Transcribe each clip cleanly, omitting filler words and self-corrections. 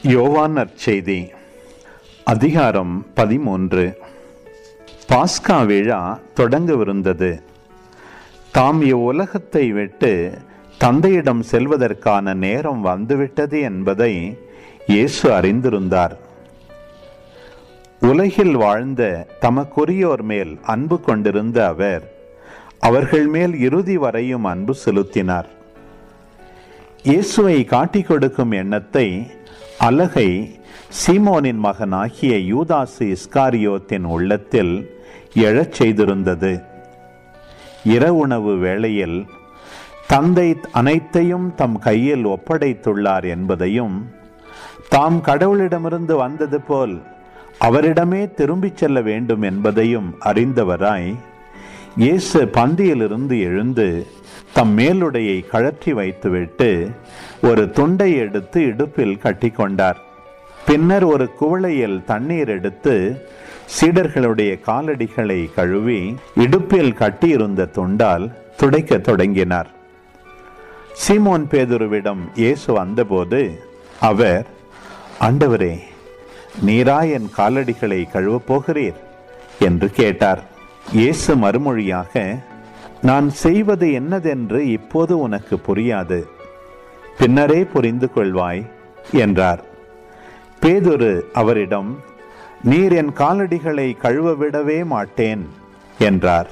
யோவான் நற்செய்தி அதிகாரம் 13. பாஸ்கா விழா தொடங்கவிருந்தது. தாம் இவ்வுலகத்தை விட்டு தந்தையிடம் செல்வதற்கான நேரம் வந்துவிட்டது என்பதை இயேசு அறிந்திருந்தார். உலகில் வாழ்ந்த தமக்குரியோர் மேல் அன்பு கொண்டிருந்த அவர் அவர்கள் மேல் இறுதி வரையும் அன்பு செலுத்தினார். இயேசுவை காட்டிக் கொடுக்கும் எண்ணத்தை அலகை சீமோனின் மகனாகிய யூதாசு இஸ்காரியோத்தின் உள்ளத்தில் எழச் செய்திருந்தது. இரவுணவு வேளையில் தந்தை அனைத்தையும் தம் கையில் ஒப்படைத்துள்ளார் என்பதையும், தாம் கடவுளிடமிருந்து வந்தது போல் அவரிடமே திரும்பிச் செல்ல வேண்டும் என்பதையும் அறிந்தவராய் இயேசு பந்தியிலிருந்து எழுந்து தம் மேலுடையை கழற்றி வைத்துவிட்டு ஒரு துண்டை எடுத்து இடுப்பில் கட்டிக்கொண்டார். பின்னர் ஒரு குவளையில் தண்ணீர் எடுத்து சீடர்களுடைய காலடிகளை கழுவி இடுப்பில் கட்டியிருந்த துண்டால் துடைக்க தொடங்கினார். சீமோன் பேதுருவிடம் இயேசு வந்தபோது அவர், ஆண்டவரே, நீரா என் காலடிகளை கழுவப் போகிறீர் என்று கேட்டார். இயேசு மறுமொழியாக, நான் செய்வது என்னதென்று இப்போது உனக்கு புரியாது, பின்னரே புரிந்து கொள்வாய் என்றார். பேதுரு அவரிடம், நீர் என் காலடிகளை கழுவ விடவே மாட்டேன் என்றார்.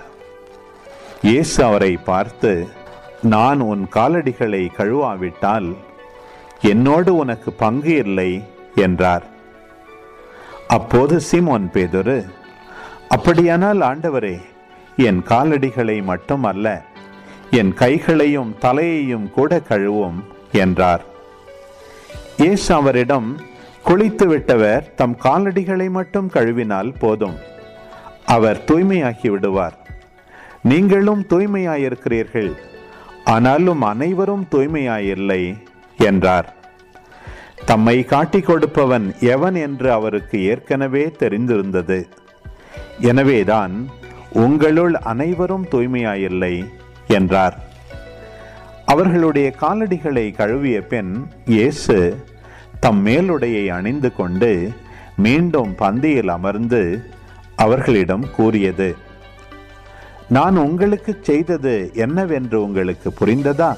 இயேசு அவரை பார்த்து, நான் உன் காலடிகளை கழுவாவிட்டால் என்னோடு உனக்கு பங்கு இல்லை என்றார். அப்போது சீமோன் பேதுரு, அப்படியானால் ஆண்டவரே, என் காலடிகளை மட்டும் அல்ல, என் கைகளையும் தலையையும் கூட கழுவும் என்றார். இயேசு அவரிடம், குளித்து விட்டவர் தம் காலடிகளை மட்டும் கழுவினால் போதும், அவர் தூய்மையாகி விடுவார். நீங்களும் தூய்மையாயிருக்கிறீர்கள், ஆனாலும் அனைவரும் தூய்மையாயில்லை என்றார். தம்மை காட்டிக் கொடுப்பவன் எவன் என்று அவருக்கு ஏற்கனவே தெரிந்திருந்தது. எனவேதான் உங்களுள் அனைவரும் தூய்மையாயில்லை என்றார். அவர்களுடைய காலடிகளை கழுவிய பின் இயேசு தம் மேலுடையை அணிந்து கொண்டு மீண்டும் பந்தியில் அமர்ந்து அவர்களிடம் கூறியது, நான் உங்களுக்கு செய்தது என்னவென்று உங்களுக்கு புரிந்ததா?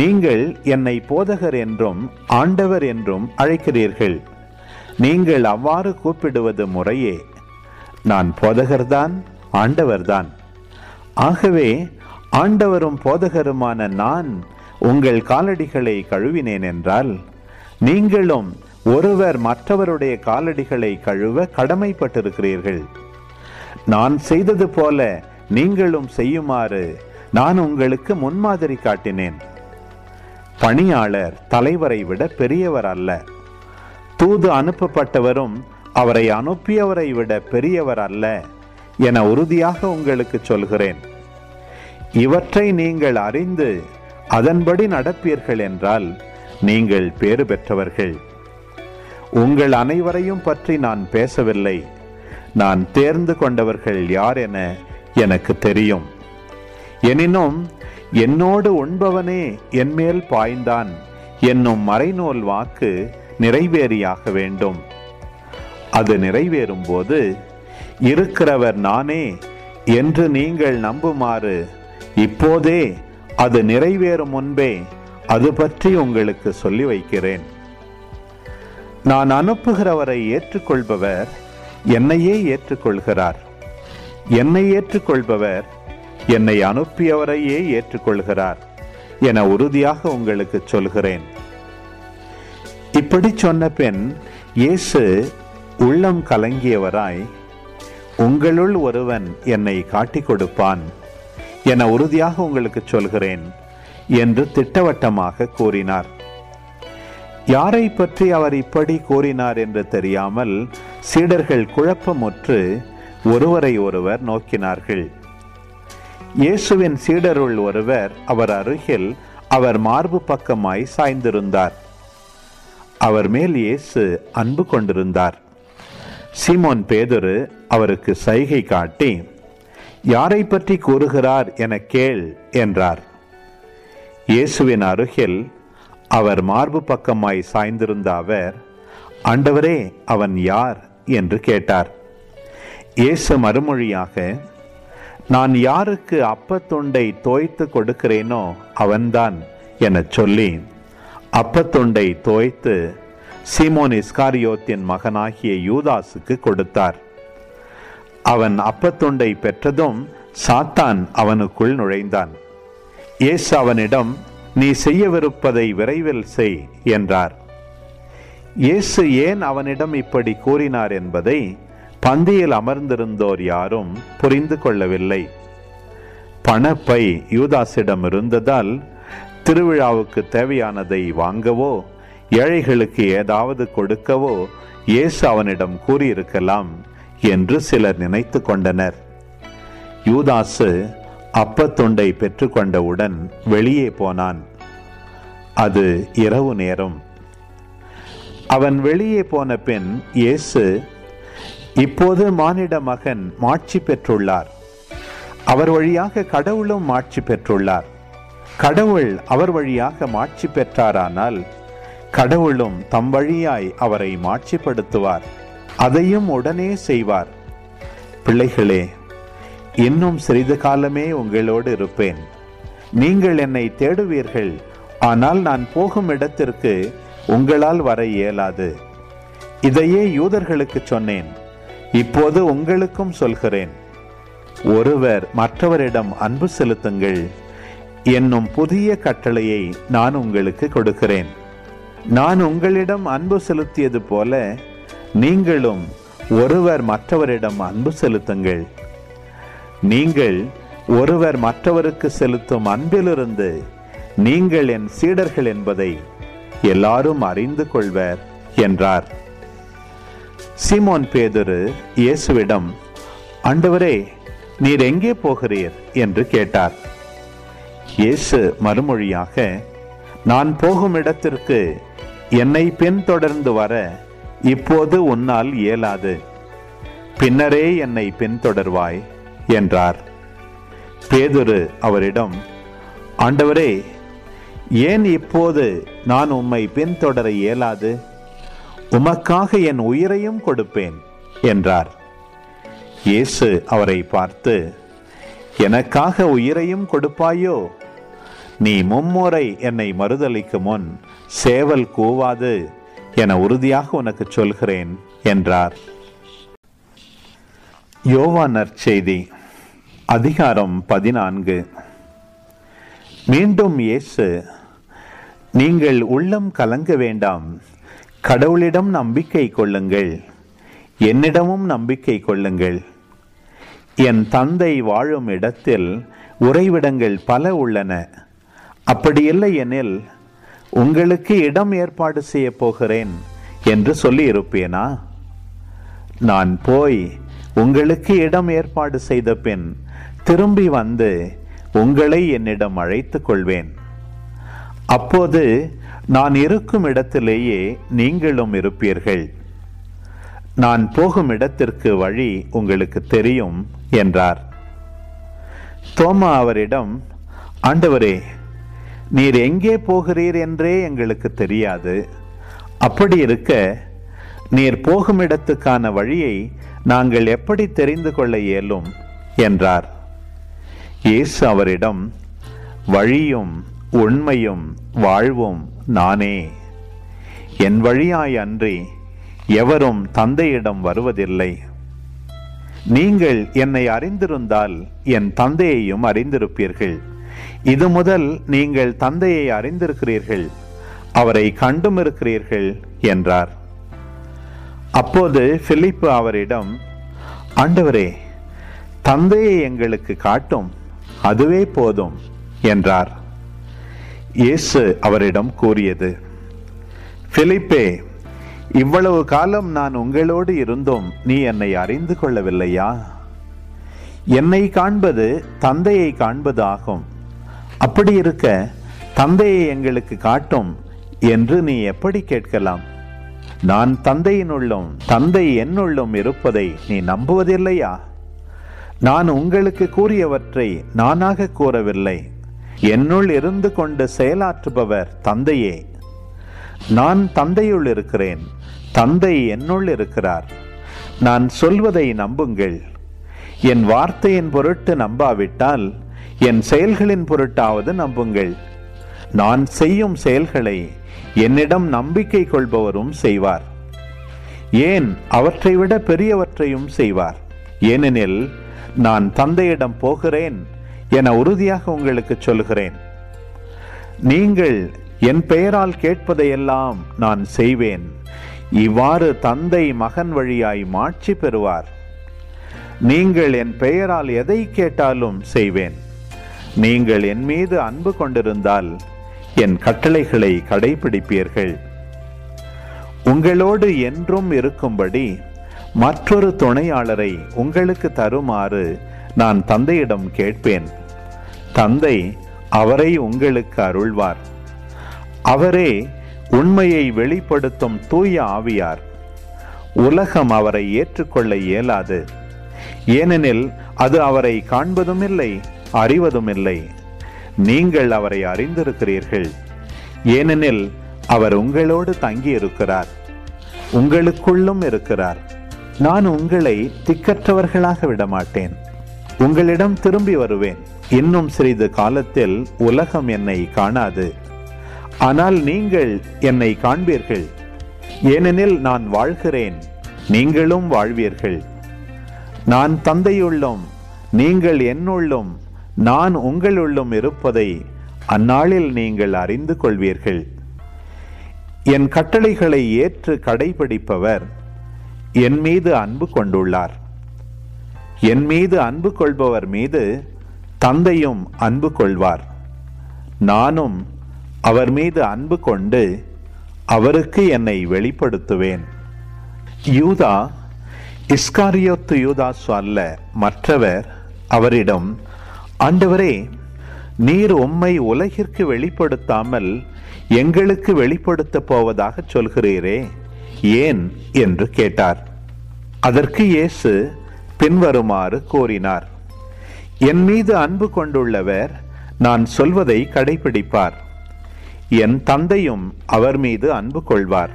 நீங்கள் என்னை போதகர் என்றும் ஆண்டவர் என்றும் அழைக்கிறீர்கள். நீங்கள் அவ்வாறு கூப்பிடுவது முறையே. நான் போதகர்தான், ஆண்டவர்தான். ஆகவே ஆண்டவரும் போதகருமான நான் உங்கள் காலடிகளை கழுவினேன் என்றால், நீங்களும் ஒருவர் மற்றவருடைய காலடிகளை கழுவ கடமைப்பட்டிருக்கிறீர்கள். நான் செய்தது போல நீங்களும் செய்யுமாறு நான் உங்களுக்கு முன்மாதிரி காட்டினேன். பணியாளர் தலைவரை விட பெரியவர் அல்ல, தூது அனுப்பப்பட்டவரும் அவரை அனுப்பியவரை விட பெரியவர் அல்ல என உறுதியாக உங்களுக்கு சொல்கிறேன். இவற்றை நீங்கள் அறிந்து அதன்படி நடப்பீர்கள் என்றால் நீங்கள் பேறு பெற்றவர்கள். உங்கள் அனைவரையும் பற்றி நான் பேசவில்லை. நான் தேர்ந்து கொண்டவர்கள் யார் என எனக்கு தெரியும். எனினும் என்னோடு உண்பவனே என்மேல் பாய்ந்தான் என்னும் மறைநூல் வாக்கு நிறைவேறியாக வேண்டும். அது நிறைவேறும் போது இருக்கிறவர் நானே என்று நீங்கள் நம்புமாறு இப்போதே அது நிறைவேறும் முன்பே அது பற்றி உங்களுக்கு சொல்லி வைக்கிறேன். நான் அனுப்புகிறவரை ஏற்றுக்கொள்பவர் என்னையே ஏற்றுக்கொள்கிறார். என்னை ஏற்றுக்கொள்பவர் என்னை அனுப்பியவரையே ஏற்றுக்கொள்கிறார் என உறுதியாக உங்களுக்கு சொல்கிறேன். இப்படி சொன்ன பின் இயேசு உள்ளம் கலங்கியவராய், உங்களுள் ஒருவன் என்னை காட்டிக் கொடுப்பான் என உறுதியாக உங்களுக்கு சொல்கிறேன் என்று திட்டவட்டமாக கூறினார். யாரை பற்றி அவர் இப்படி கூறினார் என்று தெரியாமல் சீடர்கள் குழப்பமுற்று ஒருவரை ஒருவர் நோக்கினார்கள். இயேசுவின் சீடருள் ஒருவர் அவர் அருகில் அவர் மார்பு பக்கமாய் சாய்ந்திருந்தார். அவர் மேல் இயேசு அன்பு கொண்டிருந்தார். சீமோன் பேதுரு அவருக்கு சைகை காட்டி, யாரை பற்றி கூறுகிறார் என கேள் என்றார். இயேசுவின் அருகில் அவர் மார்பு பக்கமாய் சாய்ந்திருந்த அவர், ஆண்டவரே, அவன் யார் என்று கேட்டார். இயேசு மறுமொழியாக, நான் யாருக்கு அப்பத்துண்டை தோய்த்து கொடுக்கிறேனோ அவன்தான் எனச் சொல்லி அப்பத்துண்டை தோய்த்து சீமோன் இஸ்காரியோத்தின் மகனாகிய யூதாசுக்கு கொடுத்தார். அவன் அப்பத்துண்டை பெற்றதும் சாத்தான் அவனுக்குள் நுழைந்தான். இயேசு அவனிடம், நீ செய்யவிருப்பதை விரைவில் செய் என்றார். இயேசு ஏன் அவனிடம் இப்படி கூறினார் என்பதை பந்தியில் அமர்ந்திருந்தோர் யாரும் புரிந்து கொள்ளவில்லை. பணப்பை யூதாசிடம் இருந்ததால் திருவிழாவுக்கு தேவையானதை வாங்கவோ ஏழைகளுக்கு ஏதாவது கொடுக்கவோ இயேசு அவனிடம் கூறியிருக்கலாம் என்று சிலர் நினைத்து கொண்டனர். யூதாசு அப்பத்துண்டை பெற்றுக்கொண்டவுடன் வெளியே போனான். அது இரவு நேரம். அவன் வெளியே போன பின் இயேசு, இப்போது மானிட மகன் மாட்சி பெற்றுள்ளார், அவர் வழியாக கடவுளும் மாட்சி பெற்றுள்ளார். கடவுள் அவர் வழியாக மாட்சி பெற்றாரானால் கடவுளும் தம் வழியாய் அவரை மாட்சிப்படுத்துவார், அதையும் உடனே செய்வார். பிள்ளைகளே, இன்னும் சிறிது காலமே உங்களோடு இருப்பேன். நீங்கள் என்னை தேடுவீர்கள், ஆனால் நான் போகும் இடத்திற்கு உங்களால் வர இயலாது. இதையே யூதர்களுக்கு சொன்னேன், இப்போது உங்களுக்கும் சொல்கிறேன். ஒருவர் மற்றவரிடம் அன்பு செலுத்துங்கள் என்னும் புதிய கட்டளையை நான் உங்களுக்கு கொடுக்கிறேன். நான் உங்களிடம் அன்பு செலுத்தியது போல நீங்களும் ஒருவர் மற்றவரிடம் அன்பு செலுத்துங்கள். நீங்கள் ஒருவர் மற்றவருக்கு செலுத்தும் அன்பிலிருந்து நீங்கள் என் சீடர்கள் என்பதை எல்லாரும் அறிந்து கொள்வர் என்றார். சீமோன் பேதுரு இயேசுவிடம், ஆண்டவரே, நீர் எங்கே போகிறீர் என்று கேட்டார். இயேசு மறுமொழியாக, நான் போகும் இடத்திற்கு என்னை பின்தொடர்ந்து வர இப்போது உன்னால் இயலாது, பின்னரே என்னை பின்தொடர்வாய் என்றார். பேதுரு அவரிடம், ஆண்டவரே, ஏன் இப்போது நான் உம்மை பின்தொடர இயலாது? உமக்காக என் உயிரையும் கொடுப்பேன் என்றார். இயேசு அவரை பார்த்து, எனக்காக உயிரையும் கொடுப்பாயோ? நீ மும்முறை என்னை மறுதலிக்கு முன் சேவல் கூவாது என உறுதியாக உனக்கு சொல்கிறேன் என்றார். யோவான் நற்செய்தி அதிகாரம் 14. மீண்டும் இயேசு, நீங்கள் உள்ளம் கலங்க வேண்டாம், கடவுளிடம் நம்பிக்கை கொள்ளுங்கள், என்னிடமும் நம்பிக்கை கொள்ளுங்கள். என் தந்தை வாழும் இடத்தில் உறைவிடங்கள் பல உள்ளன. அப்படியில்லை எனில் உங்களுக்கு இடம் ஏற்பாடு செய்ய போகிறேன் என்று சொல்லி இருப்பேனா? நான் போய் உங்களுக்கு இடம் ஏற்பாடு செய்த பின் திரும்பி வந்து உங்களை என்னிடம் அழைத்துக் கொள்வேன். அப்போது நான் இருக்கும் இடத்திலேயே நீங்களும் இருப்பீர்கள். நான் போகும் இடத்திற்கு வழி உங்களுக்கு தெரியும் என்றார். தோமா அவரிடம், ஆண்டவரே, நீர் எங்கே போகிறீர் என்றே எங்களுக்கு தெரியாது. அப்படி இருக்க நீர் போகும் இடத்துக்கான வழியை நாங்கள் எப்படி தெரிந்து கொள்ள இயலும் என்றார். இயேசு அவரிடம், வழியும் உண்மையும் வாழ்வும் நானே. என் வழியாய் அன்றி எவரும் தந்தையிடம் வருவதில்லை. நீங்கள் என்னை அறிந்திருந்தால் என் தந்தையையும் அறிந்திருப்பீர்கள். இது முதல் நீங்கள் தந்தையை அறிந்திருக்கிறீர்கள், அவரை கண்டும் இருக்கிறீர்கள் என்றார். அப்போது பிலிப்பு அவரிடம், ஆண்டவரே, தந்தையை எங்களுக்கு காட்டும், அதுவே போதும் என்றார். இயேசு அவரிடம் கூறியது, பிலிப்பே, இவ்வளவு காலம் நான் உங்களோடு இருந்தும் நீ என்னை அறிந்து கொள்ளவில்லையா? என்னை காண்பது தந்தையை காண்பது ஆகும். அப்படி இருக்க தந்தையை எங்களுக்கு காட்டும் என்று நீ எப்படி கேட்கலாம்? நான் தந்தையினுள்ளும் தந்தை என்னுள்ளும் இருப்பதை நீ நம்புவதில்லையா? நான் உங்களுக்கு கூறியவற்றை நானாக கூறவில்லை, என்னுள் இருந்து கொண்டு செயலாற்றுபவர் தந்தையே. நான் தந்தையுள் இருக்கிறேன், தந்தை என்னுள் இருக்கிறார். நான் சொல்வதை நம்புங்கள். என் வார்த்தையின் பொருட்டு நம்பாவிட்டால் என் செயல்களின் பொருட்டாவது நம்புங்கள். நான் செய்யும் செயல்களை என்னிடம் நம்பிக்கை கொள்பவரும் செய்வார். ஏன், அவற்றை விட பெரியவற்றையும் செய்வார். ஏனெனில் நான் தந்தையிடம் போகிறேன் என உறுதியாக உங்களுக்கு சொல்கிறேன். நீங்கள் என் பெயரால் கேட்பதையெல்லாம் நான் செய்வேன். இவ்வாறு தந்தை மகன் வழியாய் மாட்சி பெறுவார். நீங்கள் என் பெயரால் எதை கேட்டாலும் செய்வேன். நீங்கள் என் மீது அன்பு கொண்டிருந்தால் என் கட்டளைகளை கடைபிடிப்பீர்கள். உங்களோடு என்றும் இருக்கும்படி மற்றொரு துணையாளரை உங்களுக்கு தருமாறு நான் தந்தையிடம் கேட்பேன். தந்தை அவரை உங்களுக்கு அருள்வார். அவரே உண்மையை வெளிப்படுத்தும் தூய ஆவியார். உலகம் அவரை ஏற்றுக்கொள்ள இயலாது. ஏனெனில் அது அவரை காண்பதும் இல்லை, அறிவதும் இல்லை. நீங்கள் அவரை அறிந்திருக்கிறீர்கள். ஏனெனில் அவர் உங்களோடு தங்கியிருக்கிறார், உங்களுக்குள்ளும் இருக்கிறார். நான் உங்களை திக்கற்றவர்களாக விடமாட்டேன். உங்களிடம் திரும்பி வருவேன். இன்னும் சிறிது காலத்தில் உலகம் என்னை காணாது, ஆனால் நீங்கள் என்னை காண்பீர்கள். ஏனெனில் நான் வாழ்கிறேன், நீங்களும் வாழ்வீர்கள். நான் தந்தையுள்ளும் நீங்கள் என்னுள்ளும் நான் உங்களுள்ளும் இருப்பதை அந்நாளில் நீங்கள் அறிந்து கொள்வீர்கள். என் கட்டளைகளை ஏற்று கடைபிடிப்பவர் என் மீது அன்பு கொண்டுள்ளார். என் மீது அன்பு கொள்பவர் மீது தந்தையும் அன்பு கொள்வார். நானும் அவர் மீது அன்பு கொண்டு அவருக்கு என்னை வெளிப்படுத்துவேன். யூதா, இஸ்காரியோத்து யூதாசு அல்ல, மற்றவர் அவரிடம், ஆண்டவரே, நீர் உம்மை உலகிற்கு வெளிப்படுத்தாமல் எங்களுக்கு வெளிப்படுத்த போவதாக சொல்கிறீரே, ஏன் என்று கேட்டார். அதற்கு இயேசு பின்வருமாறு கூறினார். என் மீது அன்பு கொண்டுள்ளவர் நான் சொல்வதை கடைபிடிப்பார். என் தந்தையும் அவர் மீது அன்பு கொள்வார்.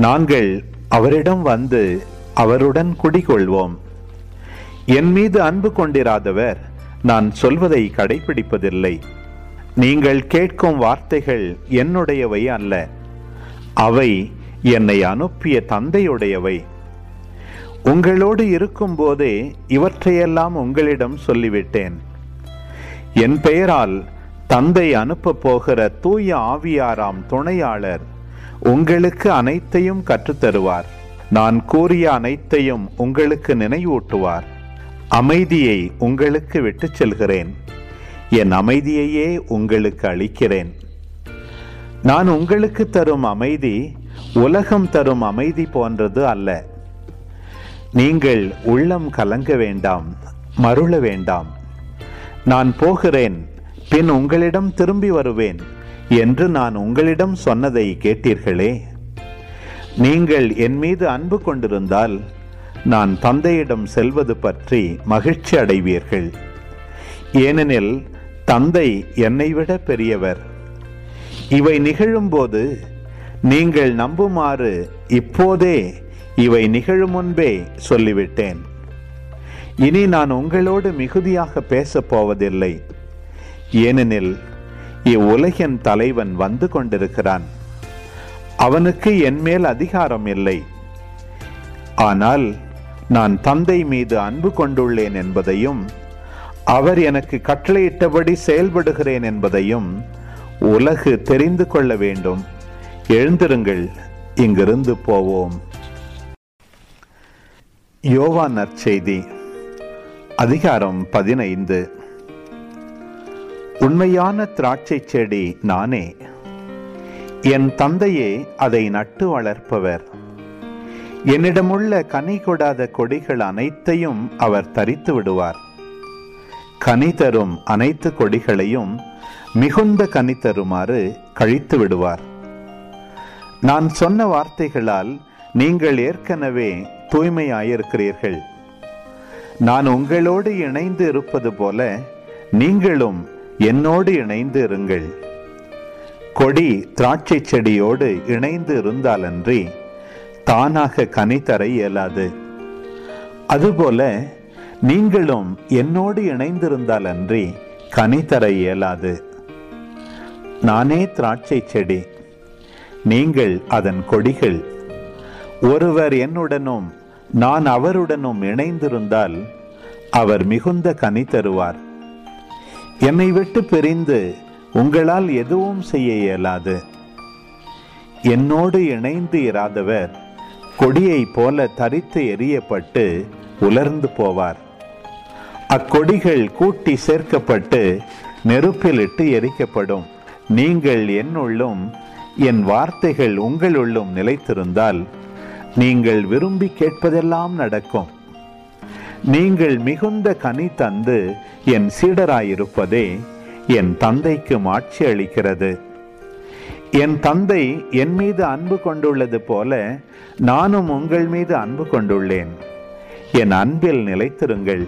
நாங்கள் அவரிடம் வந்து அவருடன் குடிகொள்வோம். என் மீது அன்பு கொண்டிராதவர் நான் சொல்வதை கடைபிடிப்பதில்லை. நீங்கள் கேட்கும் வார்த்தைகள் என்னுடையவை அல்ல, அவை என்னை அனுப்பிய தந்தையுடையவை. உங்களோடு இருக்கும் போதே இவற்றையெல்லாம் உங்களிடம் சொல்லிவிட்டேன். என் பெயரால் தந்தை அனுப்ப போகிற தூய ஆவியாராம் துணையாளர் உங்களுக்கு அனைத்தையும் கற்றுத்தருவார். நான் கூறிய அனைத்தையும் உங்களுக்கு நினைவூட்டுவார். அமைதியை உங்களுக்கு விட்டுச் செல்கிறேன், என் அமைதியையே உங்களுக்கு அளிக்கிறேன். நான் உங்களுக்கு தரும் அமைதி உலகம் தரும் அமைதி போன்றது அல்ல. நீங்கள் உள்ளம் கலங்க வேண்டாம், மருள வேண்டாம். நான் போகிறேன், பின் உங்களிடம் திரும்பி வருவேன் என்று நான் உங்களிடம் சொன்னதை கேட்டீர்களே. நீங்கள் என் மீது அன்பு கொண்டிருந்தால் நான் தந்தையிடம் செல்வது பற்றி மகிழ்ச்சி அடைவீர்கள். ஏனெனில் தந்தை என்னை விட பெரியவர். இவை நிகழும்போது நீங்கள் நம்புமாறு இப்போதே இவை நிகழும் முன்பே சொல்லிவிட்டேன். இனி நான் உங்களோடு மிகுதியாக பேசப் போவதில்லை, ஏனெனில் இவ்வுலகின் தலைவன் வந்து கொண்டிருக்கிறான். அவனுக்கு என் மேல் அதிகாரம் இல்லை. ஆனால் நான் தந்தை மீது அன்பு கொண்டுள்ளேன் என்பதையும் அவர் எனக்கு கட்டளையிட்டபடி செயல்படுகிறேன் என்பதையும் உலகு தெரிந்து கொள்ள வேண்டும். எழுந்திருங்கள், இங்கிருந்து போவோம். யோவான் நற்செய்தி அதிகாரம் 15. உண்மையான திராட்சை செடி நானே, என் தந்தையே அதை நட்டு வளர்ப்பவர். என்னிடமுள்ள கனி கொடாத கொடிகள் அனைத்தையும் அவர் தரித்து விடுவார். கனி தரும் அனைத்து கொடிகளையும் மிகுந்த கனி தருமாறு கழித்து விடுவார். நான் சொன்ன வார்த்தைகளால் நீங்கள் ஏற்கனவே தூய்மையாயிருக்கிறீர்கள். நான் உங்களோடு இணைந்து இருப்பது போல நீங்களும் என்னோடு இணைந்து இருங்கள். கொடி திராட்சை செடியோடு இணைந்து இருந்தாலன்றி தானாக கனி தர இயலாது. அதுபோல நீங்களும் என்னோடு இணைந்திருந்தால் அன்றி கனி தர இயலாது. நானே திராட்சை செடி, நீங்கள் அதன் கொடிகள். ஒருவர் என்னுடனும் நான் அவருடனும் இணைந்திருந்தால் அவர் மிகுந்த கனி தருவார். என்னை விட்டு பிரிந்து உங்களால் எதுவும் செய்ய இயலாது. என்னோடு இணைந்து இராதவர் கொடியை போல தரித்து எறியப்பட்டு உலர்ந்து போவார். அக்கொடிகள் கூட்டி சேர்க்கப்பட்டு நெருப்பிலிட்டு எரிக்கப்படும். நீங்கள் என்னுள்ளும் என் வார்த்தைகள் உங்களுள்ளும் நிலைத்திருந்தால் நீங்கள் விரும்பி கேட்பதெல்லாம் நடக்கும். நீங்கள் மிகுந்த கனி தந்து என் சீடராயிருப்பதே என் தந்தைக்கு மாட்சி அளிக்கிறது. என் தந்தை என் மீது அன்பு கொண்டுள்ளது போல நானும் உங்கள் மீது அன்பு கொண்டுள்ளேன். என் அன்பில் நிலைத்திருங்கள்.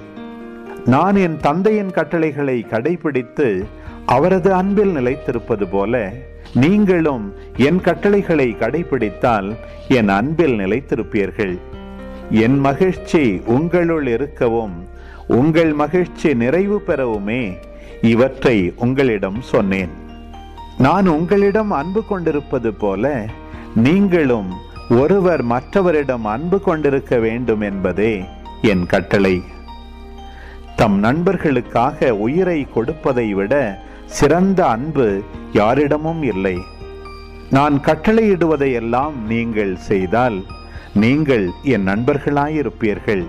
நான் என் தந்தையின் கட்டளைகளை கடைபிடித்து அவரது அன்பில் நிலைத்திருப்பது போல நீங்களும் என் கட்டளைகளை கடைபிடித்தால் என் அன்பில் நிலைத்திருப்பீர்கள். என் மகிழ்ச்சி உங்களுள் இருக்கவும் உங்கள் மகிழ்ச்சி நிறைவு பெறவுமே இவற்றை உங்களிடம் சொன்னேன். நான் உங்களிடம் அன்பு கொண்டிருப்பது போல நீங்களும் ஒருவர் மற்றவரிடம் அன்பு கொண்டிருக்க வேண்டும் என்பதே என் கட்டளை. தம் நண்பர்களுக்காக உயிரை கொடுப்பதை விட சிறந்த அன்பு யாரிடமும் இல்லை. நான் கட்டளையிடுவதையெல்லாம் நீங்கள் செய்தால் நீங்கள் என் நண்பர்களாயிருப்பீர்கள்.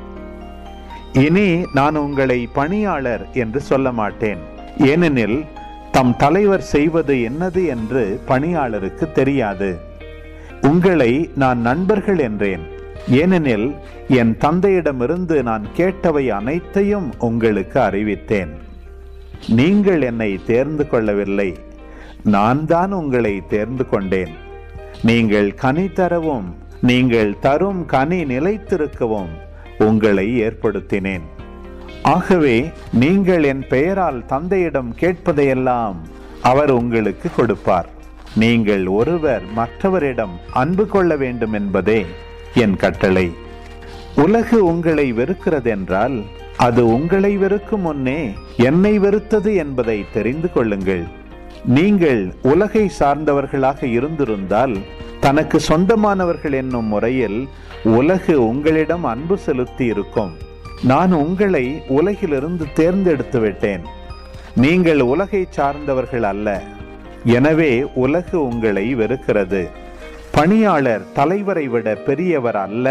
இனி நான் உங்களை பணியாளர் என்று சொல்ல மாட்டேன். ஏனெனில் தம் தலைவர் செய்வது என்னது என்று பணியாளருக்கு தெரியாது. உங்களை நான் நண்பர்கள் என்றேன். ஏனெனில் என் தந்தையிடமிருந்து நான் கேட்டவை அனைத்தையும் உங்களுக்கு அறிவித்தேன். நீங்கள் என்னை தேர்ந்து கொள்ளவில்லை, நான் தான் உங்களை தேர்ந்து கொண்டேன். நீங்கள் கனி தரவும் நீங்கள் தரும் கனி நிலைத்திருக்கவும் உங்களை ஏற்படுத்தினேன். ஆகவே நீங்கள் என் பெயரால் தந்தையிடம் கேட்பதையெல்லாம் அவர் உங்களுக்கு கொடுப்பார். நீங்கள் ஒருவர் மற்றவரிடம் அன்பு கொள்ள வேண்டும் என்பதே என் கட்டளை. உலகு உங்களை வெறுக்கிறதென்றால் அது உங்களை வெறுக்கும் முன்னே என்னை வெறுத்தது என்பதை தெரிந்து கொள்ளுங்கள். நீங்கள் உலகை சார்ந்தவர்களாக இருந்திருந்தால் தனக்கு சொந்தமானவர்கள் என்னும் முறையில் உலகு உங்களிடம் அன்பு செலுத்தி இருக்கும். நான் உங்களை உலகிலிருந்து தேர்ந்தெடுத்து விட்டேன். நீங்கள் உலகை சார்ந்தவர்கள் அல்ல. எனவே உலகு உங்களை வெறுக்கிறது. பணியாளர் தலைவரை விட பெரியவர் அல்ல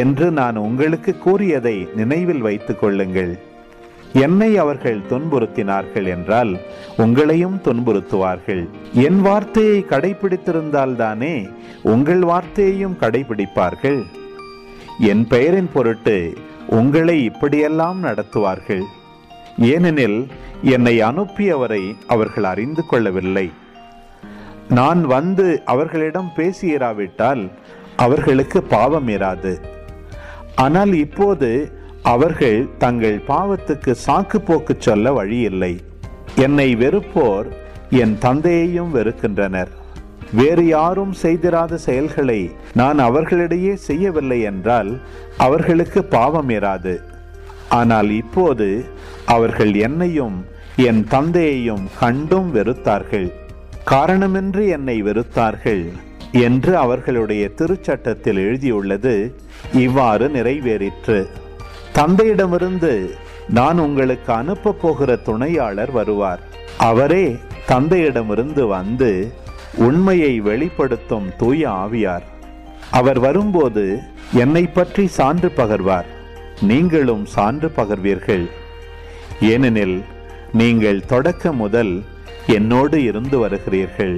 என்று நான் உங்களுக்கு கூறியதை நினைவில் வைத்துக் கொள்ளுங்கள். என்னை அவர்கள் துன்புறுத்தினார்கள் என்றால் உங்களையும் துன்புறுத்துவார்கள். என் வார்த்தையை கடைபிடித்திருந்தால் தானே உங்கள் வார்த்தையையும் கடைபிடிப்பார்கள். என் பெயரின் பொருட்டு உங்களை இப்படியெல்லாம் நடத்துவார்கள். ஏனெனில் என்னை அனுப்பியவரை அவர்கள் அறிந்து கொள்ளவில்லை. நான் வந்து அவர்களிடம் பேசியிராவிட்டால் அவர்களுக்கு பாவம் இராது. ஆனால் இப்போது அவர்கள் தங்கள் பாவத்துக்கு சாக்கு போக்கு சொல்ல வழியில்லை. என்னை வெறுப்போர் என் தந்தையையும் வெறுக்கின்றனர். வேறு யாரும் செய்திராத செயல்களை நான் அவர்களிடையே செய்யவில்லை என்றால் அவர்களுக்கு பாவம் இராது. ஆனால் இப்போது அவர்கள் என்னையும் என் தந்தையையும் கண்டும் வெறுத்தார்கள். காரணமின்றி என்னை வெறுத்தார்கள் என்று அவர்களுடைய திருச்சட்டத்தில் எழுதியுள்ளது இவ்வாறு நிறைவேறிற்று. தந்தையிடமிருந்து நான் உங்களுக்கு அனுப்ப போகிற துணையாளர் வருவார். அவரே தந்தையிடமிருந்து வந்து உண்மையை வெளிப்படுத்தும் தூய ஆவியார். அவர் வரும்போது என்னை பற்றி சான்று பகர்வார். நீங்களும் சான்று பகர்வீர்கள். ஏனெனில் நீங்கள் தொடக்க முதல் என்னோடு இருந்து வருகிறீர்கள்.